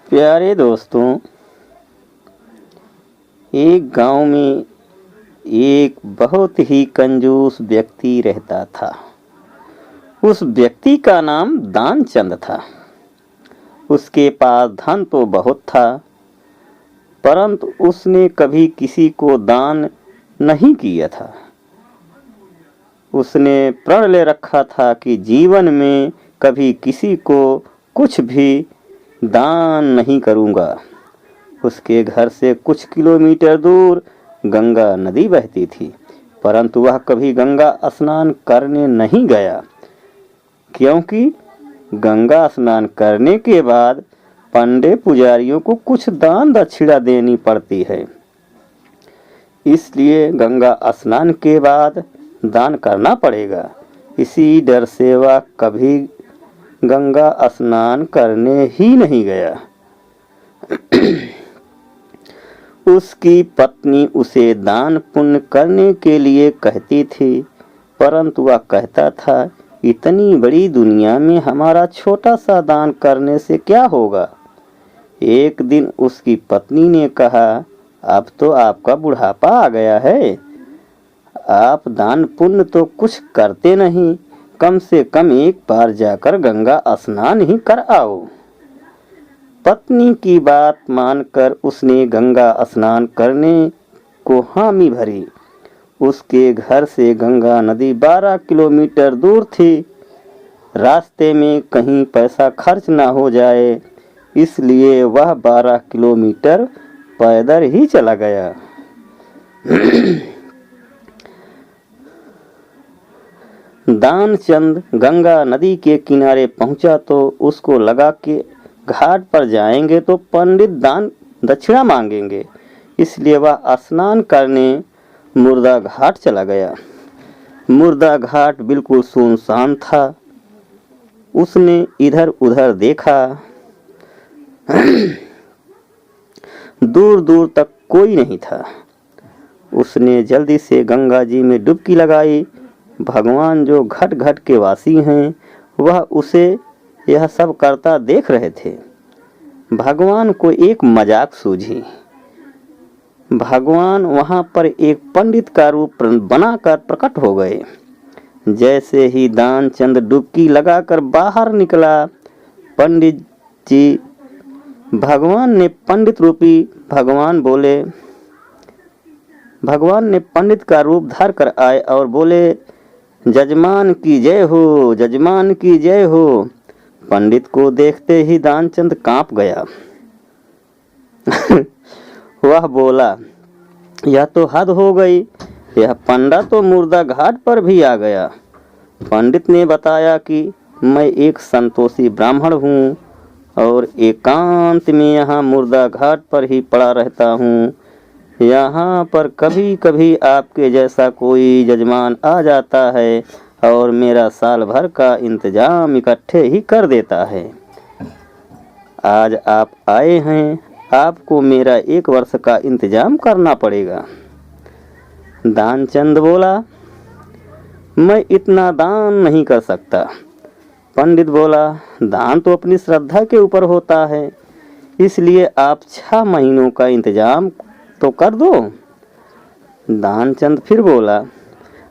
प्यारे दोस्तों, एक गांव में एक बहुत ही कंजूस व्यक्ति रहता था। उस व्यक्ति का नाम दानचंद था। उसके पास धन तो बहुत था, परंतु उसने कभी किसी को दान नहीं किया था। उसने प्रण ले रखा था कि जीवन में कभी किसी को कुछ भी दान नहीं करूँगा। उसके घर से कुछ किलोमीटर दूर गंगा नदी बहती थी, परंतु वह कभी गंगा स्नान करने नहीं गया, क्योंकि गंगा स्नान करने के बाद पंडित पुजारियों को कुछ दान दक्षिणा देनी पड़ती है। इसलिए गंगा स्नान के बाद दान करना पड़ेगा। इसी डर से वह कभी गंगा स्नान करने ही नहीं गया। उसकी पत्नी उसे दान पुण्य करने के लिए कहती थी, परंतु वह कहता था, इतनी बड़ी दुनिया में हमारा छोटा सा दान करने से क्या होगा। एक दिन उसकी पत्नी ने कहा, अब तो आपका बुढ़ापा आ गया है, आप दान पुण्य तो कुछ करते नहीं, कम से कम एक बार जाकर गंगा स्नान ही कर आओ। पत्नी की बात मानकर उसने गंगा स्नान करने को हामी भरी। उसके घर से गंगा नदी 12 किलोमीटर दूर थी। रास्ते में कहीं पैसा खर्च ना हो जाए, इसलिए वह 12 किलोमीटर पैदल ही चला गया। दानचंद गंगा नदी के किनारे पहुंचा तो उसको लगा कि घाट पर जाएंगे तो पंडित दान दक्षिणा मांगेंगे, इसलिए वह स्नान करने मुर्दा घाट चला गया। मुर्दा घाट बिल्कुल सुनसान था। उसने इधर उधर देखा, दूर दूर तक कोई नहीं था। उसने जल्दी से गंगा जी में डुबकी लगाई। भगवान जो घट घट के वासी हैं, वह उसे यह सब करता देख रहे थे। भगवान को एक मजाक सूझी। भगवान वहां पर एक पंडित का रूप बनाकर प्रकट हो गए। जैसे ही दानचंद डुबकी लगाकर बाहर निकला, पंडित जी भगवान ने पंडित रूपी भगवान ने पंडित का रूप धार कर आए और बोले, जजमान की जय हो, जजमान की जय हो। पंडित को देखते ही दानचंद कांप गया। वह बोला, यह तो हद हो गई, यह पंडा तो मुर्दा घाट पर भी आ गया। पंडित ने बताया कि मैं एक संतोषी ब्राह्मण हूँ और एकांत में यहाँ मुर्दा घाट पर ही पड़ा रहता हूँ। यहाँ पर कभी कभी आपके जैसा कोई जजमान आ जाता है और मेरा साल भर का इंतजाम इकट्ठे ही कर देता है। आज आप आए हैं, आपको मेरा 1 वर्ष का इंतजाम करना पड़ेगा। दानचंद बोला, मैं इतना दान नहीं कर सकता। पंडित बोला, दान तो अपनी श्रद्धा के ऊपर होता है, इसलिए आप 6 महीनों का इंतजाम तो कर दो। दानचंद फिर बोला,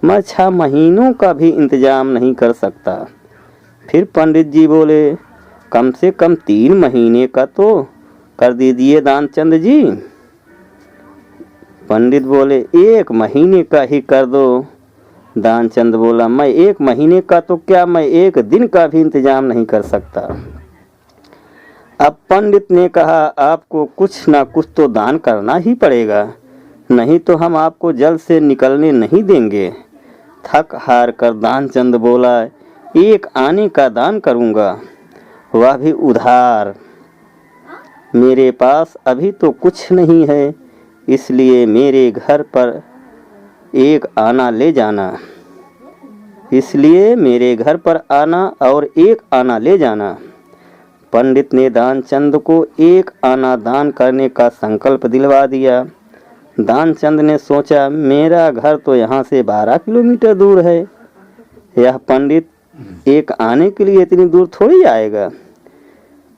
मैं 6 महीनों का भी इंतजाम नहीं कर सकता। फिर पंडित जी बोले, कम से कम 3 महीने का तो कर दीजिए दानचंद जी। पंडित बोले, 1 महीने का ही कर दो। दानचंद बोला, मैं 1 महीने का तो क्या, मैं 1 दिन का भी इंतजाम नहीं कर सकता। अब पंडित ने कहा, आपको कुछ ना कुछ तो दान करना ही पड़ेगा, नहीं तो हम आपको जल से निकलने नहीं देंगे। थक हार कर दानचंद बोला, 1 आने का दान करूँगा, वह भी उधार। मेरे पास अभी तो कुछ नहीं है, इसलिए मेरे घर पर 1 आना ले जाना। इसलिए मेरे घर पर आना और 1 आना ले जाना। पंडित ने दानचंद को 1 आना दान करने का संकल्प दिलवा दिया। दानचंद ने सोचा, मेरा घर तो यहाँ से 12 किलोमीटर दूर है, यह पंडित 1 आने के लिए इतनी दूर थोड़ी आएगा।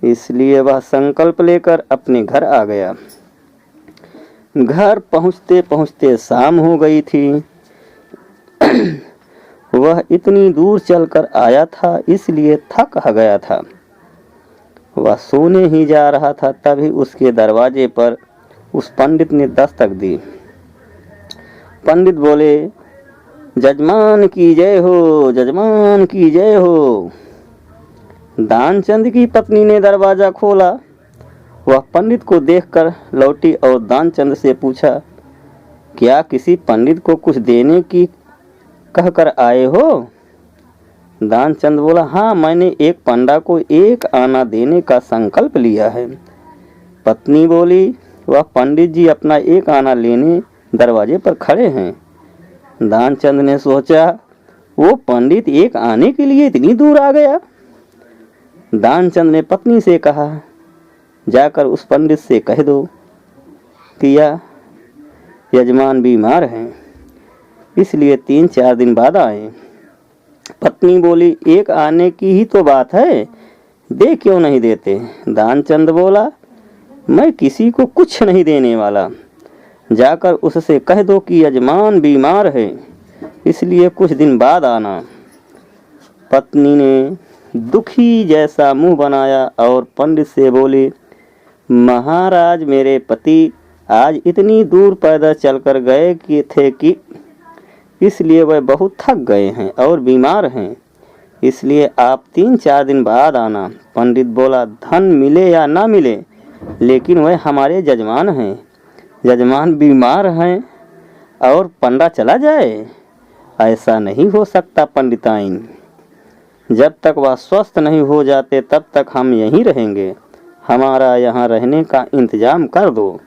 इसलिए वह संकल्प लेकर अपने घर आ गया। घर पहुँचते पहुँचते शाम हो गई थी। वह इतनी दूर चलकर आया था, इसलिए थक गया था। वह सोने ही जा रहा था, तभी उसके दरवाजे पर उस पंडित ने दस्तक दी। पंडित बोले, जजमान की जय हो, जजमान की जय हो। दानचंद की पत्नी ने दरवाजा खोला। वह पंडित को देखकर लौटी और दानचंद से पूछा, क्या किसी पंडित को कुछ देने की कहकर आए हो? दानचंद बोला, हाँ, मैंने एक पंडा को 1 आना देने का संकल्प लिया है। पत्नी बोली, वह पंडित जी अपना 1 आना लेने दरवाजे पर खड़े हैं। दानचंद ने सोचा, वो पंडित 1 आने के लिए इतनी दूर आ गया। दानचंद ने पत्नी से कहा, जाकर उस पंडित से कह दो कि यह यजमान बीमार हैं, इसलिए 3-4 दिन बाद आए। पत्नी बोली, 1 आने की ही तो बात है, दे क्यों नहीं देते? दानचंद बोला, मैं किसी को कुछ नहीं देने वाला। जाकर उससे कह दो कि यजमान बीमार है, इसलिए कुछ दिन बाद आना। पत्नी ने दुखी जैसा मुंह बनाया और पंडित से बोली, महाराज, मेरे पति आज इतनी दूर पैदल चलकर गए कि थे कि इसलिए वह बहुत थक गए हैं और बीमार हैं, इसलिए आप 3-4 दिन बाद आना। पंडित बोला, धन मिले या ना मिले, लेकिन वह हमारे जजमान हैं। जजमान बीमार हैं और पंडा चला जाए, ऐसा नहीं हो सकता पंडिताइन। जब तक वह स्वस्थ नहीं हो जाते तब तक हम यहीं रहेंगे। हमारा यहाँ रहने का इंतजाम कर दो।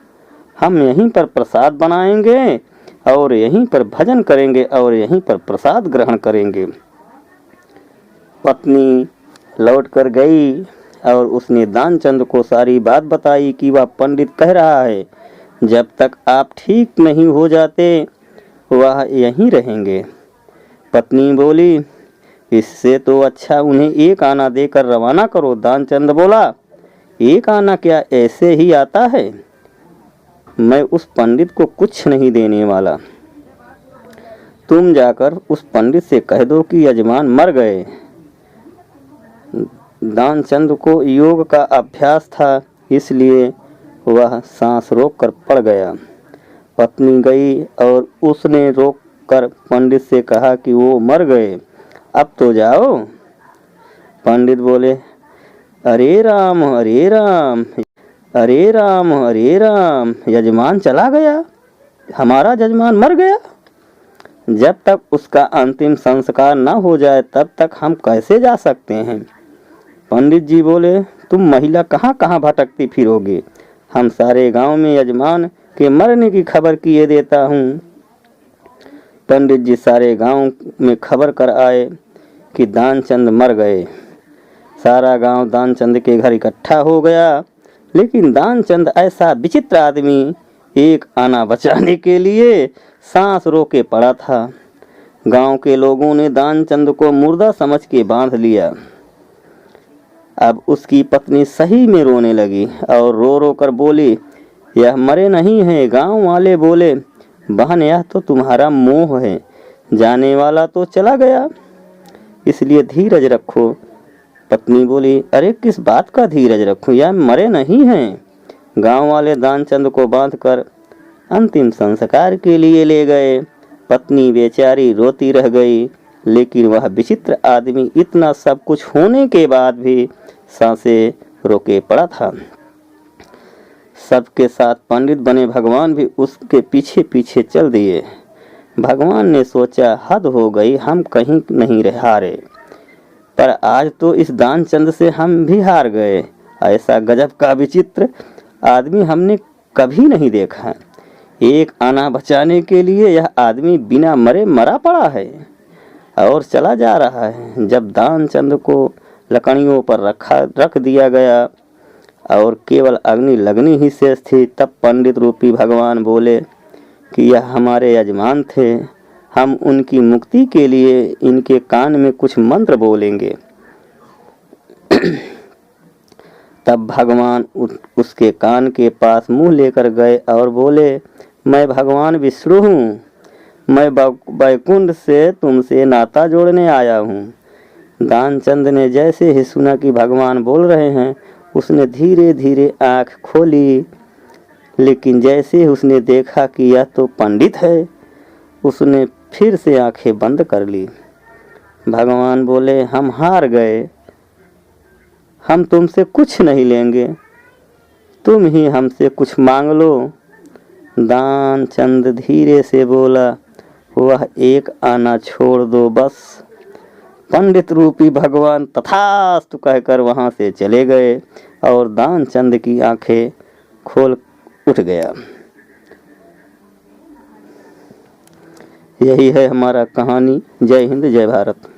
हम यहीं पर प्रसाद बनाएंगे और यहीं पर भजन करेंगे और यहीं पर प्रसाद ग्रहण करेंगे। पत्नी लौट कर गई और उसने दानचंद को सारी बात बताई कि वह पंडित कह रहा है, जब तक आप ठीक नहीं हो जाते वह यहीं रहेंगे। पत्नी बोली, इससे तो अच्छा उन्हें 1 आना देकर रवाना करो। दानचंद बोला, 1 आना क्या ऐसे ही आता है? मैं उस पंडित को कुछ नहीं देने वाला। तुम जाकर उस पंडित से कह दो कि यजमान मर गए। दानचंद को योग का अभ्यास था, इसलिए वह सांस रोककर पड़ गया। पत्नी गई और उसने रोककर पंडित से कहा कि वो मर गए, अब तो जाओ। पंडित बोले, अरे राम, अरे राम, अरे राम, अरे राम, यजमान चला गया, हमारा यजमान मर गया। जब तक उसका अंतिम संस्कार न हो जाए तब तक हम कैसे जा सकते हैं? पंडित जी बोले, तुम महिला कहाँ कहाँ भटकती फिरोगे? हम सारे गांव में यजमान के मरने की खबर किए देता हूँ। पंडित जी सारे गांव में खबर कर आए कि दानचंद मर गए। सारा गांव दानचंद के घर इकट्ठा हो गया, लेकिन दानचंद ऐसा विचित्र आदमी 1 आना बचाने के लिए सांस रोके पड़ा था। गांव के लोगों ने दानचंद को मुर्दा समझ के बांध लिया। अब उसकी पत्नी सही में रोने लगी और रो रो कर बोली, यह मरे नहीं हैं। गांव वाले बोले, बहन यह तो तुम्हारा मोह है, जाने वाला तो चला गया, इसलिए धीरज रखो। पत्नी बोली, अरे किस बात का धीरज रखूं, यह मरे नहीं हैं। गांव वाले दानचंद को बांधकर अंतिम संस्कार के लिए ले गए। पत्नी बेचारी रोती रह गई, लेकिन वह विचित्र आदमी इतना सब कुछ होने के बाद भी सांसें रोके पड़ा था। सबके साथ पंडित बने भगवान भी उसके पीछे पीछे चल दिए। भगवान ने सोचा, हद हो गई, हम कहीं नहीं हारे, पर आज तो इस दानचंद से हम भी हार गए। ऐसा गजब का विचित्र आदमी हमने कभी नहीं देखा। 1 आना बचाने के लिए यह आदमी बिना मरे मरा पड़ा है और चला जा रहा है। जब दानचंद को लकड़ियों पर रख दिया गया और केवल अग्नि लगनी ही शेष थी, तब पंडित रूपी भगवान बोले कि यह हमारे यजमान थे, हम उनकी मुक्ति के लिए इनके कान में कुछ मंत्र बोलेंगे। तब भगवान उसके कान के पास मुंह लेकर गए और बोले, मैं भगवान विष्णु हूँ, मैं वैकुंठ से तुमसे नाता जोड़ने आया हूँ। दानचंद ने जैसे ही सुना कि भगवान बोल रहे हैं, उसने धीरे धीरे आँख खोली, लेकिन जैसे ही उसने देखा कि यह तो पंडित है, उसने फिर से आंखें बंद कर ली। भगवान बोले, हम हार गए, हम तुमसे कुछ नहीं लेंगे, तुम ही हमसे कुछ मांग लो। दानचंद धीरे से बोला, वह एक आना छोड़ दो बस। पंडित रूपी भगवान तथास्तु कहकर वहां से चले गए और दानचंद की आंखें खोल उठ गया। यही है हमारा कहानी। जय हिंद, जय भारत।